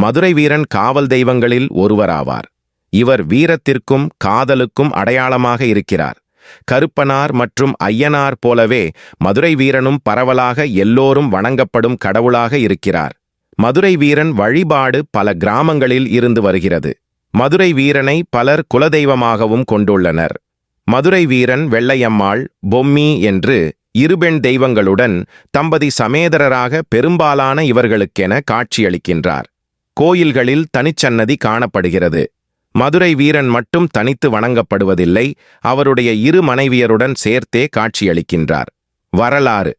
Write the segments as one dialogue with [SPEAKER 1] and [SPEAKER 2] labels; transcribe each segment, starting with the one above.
[SPEAKER 1] மதுரை வீரன் காவல் தெய்வங்களில் ஒருவராவார். இவர் வீரத்திற்கும் காதலுக்கும் அடையாளமாக இருக்கிறார். கருப்பனார் மற்றும் ஐயனார் போலவே மதுரை வீரனும் பரவலாக எல்லோரும் வணங்கப்படும் கடவுளாக இருக்கிறார். மதுரை வீரன் வழிபாடு பல கிராமங்களில் இருந்து வருகிறது. மதுரை வீரனை பலர் குலதெய்வமாகவும் கொண்டுள்ளனர். மதுரை வீரன் வெள்ளையம்மாள், பொம்மி என்று இருபெண் தெய்வங்களுடன் தம்பதி சமேதரராக பெரும்பாலான இவர்களுக்கென காட்சியளிக்கின்றார். கோயில்களில் தனிச்சன்னதி காணப்படுகிறது. மதுரை வீரன் மட்டும் தனித்து வணங்கப்படுவதில்லை, அவருடைய இரு மனைவியருடன் சேர்த்தே காட்சியளிக்கின்றார். வரலாறு: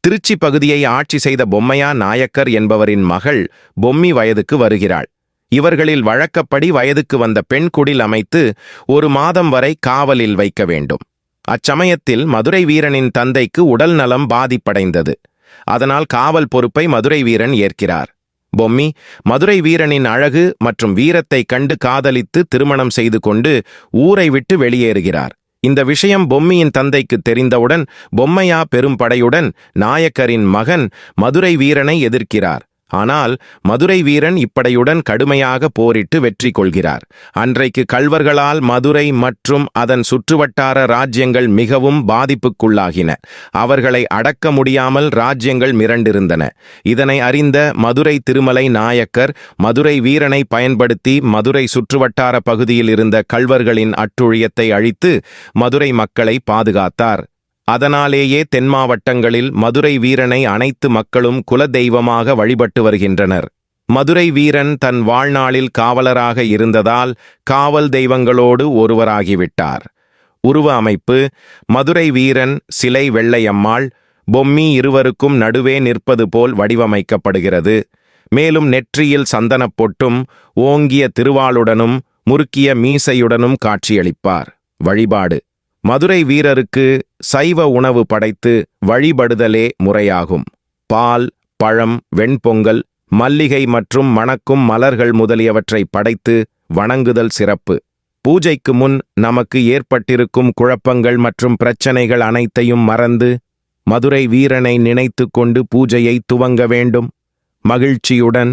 [SPEAKER 1] திருச்சி பகுதியை ஆட்சி செய்த பொம்மையா நாயக்கர் என்பவரின் மகள் பொம்மி வயதுக்கு வருகிறாள். இவர்களில் வழக்கப்படி வயதுக்கு வந்த பெண் குடில் அமைத்து 1 மாதம் வரை காவலில் வைக்க வேண்டும். அச்சமயத்தில் மதுரை வீரனின் தந்தைக்கு உடல் நலம் பாதிப்படைந்தது. அதனால் காவல் பொறுப்பை மதுரை வீரன் ஏற்கிறார். பொம்மி மதுரை வீரனின் அழகு மற்றும் வீரத்தை கண்டு காதலித்து திருமணம் செய்து கொண்டு ஊரை விட்டு வெளியேறுகிறார். இந்த விஷயம் பொம்மியின் தந்தைக்கு தெரிந்தவுடன் பொம்மையா பெரும் படையுடன் நாயக்கரின் மகன் மதுரை வீரனை எதிர்க்கிறார். ஆனால் மதுரை வீரன் இப்படையுடன் கடுமையாக போரிட்டு வெற்றி கொள்கிறார். அன்றைக்கு கள்வர்களால் மதுரை மற்றும் அதன் சுற்றுவட்டார ராஜ்யங்கள் மிகவும் பாதிப்புக்குள்ளாகின. அவர்களை அடக்க முடியாமல் ராஜ்யங்கள் மிரண்டிருந்தன. இதனை அறிந்த மதுரை திருமலை நாயக்கர் மதுரை வீரனை பயன்படுத்தி மதுரை சுற்றுவட்டார பகுதியில் இருந்த கள்வர்களின் அட்டுழியத்தை அழித்து மதுரை மக்களை பாதுகாத்தார். அதனாலேயே தென் மாவட்டங்களில் மதுரை வீரனை அனைத்து மக்களும் குலதெய்வமாக வழிபட்டு வருகின்றனர். மதுரை வீரன் தன் வாழ்நாளில் காவலராக இருந்ததால் காவல் தெய்வங்களோடு ஒருவராகிவிட்டார். உருவ அமைப்பு: மதுரை வீரன் சிலை வெள்ளையம்மாள், பொம்மி இருவருக்கும் நடுவே நிற்பது போல் வடிவமைக்கப்படுகிறது. மேலும் நெற்றியில் சந்தனப் பொட்டும் ஓங்கிய திருவாளுடனும் முறுக்கிய மீசையுடனும் காட்சியளிப்பார். வழிபாடு: மதுரை வீரருக்கு சைவ உணவு படைத்து வழிபடுதலே முறையாகும். பால், பழம், வெண்பொங்கல், மல்லிகை மற்றும் மணக்கும் மலர்கள் முதலியவற்றை படைத்து வணங்குதல் சிறப்பு. பூஜைக்கு முன் நமக்கு ஏற்பட்டிருக்கும் குழப்பங்கள் மற்றும் பிரச்சனைகள் அனைத்தையும் மறந்து மதுரை வீரனை நினைத்து கொண்டு பூஜையை துவங்க வேண்டும். மகிழ்ச்சியுடன்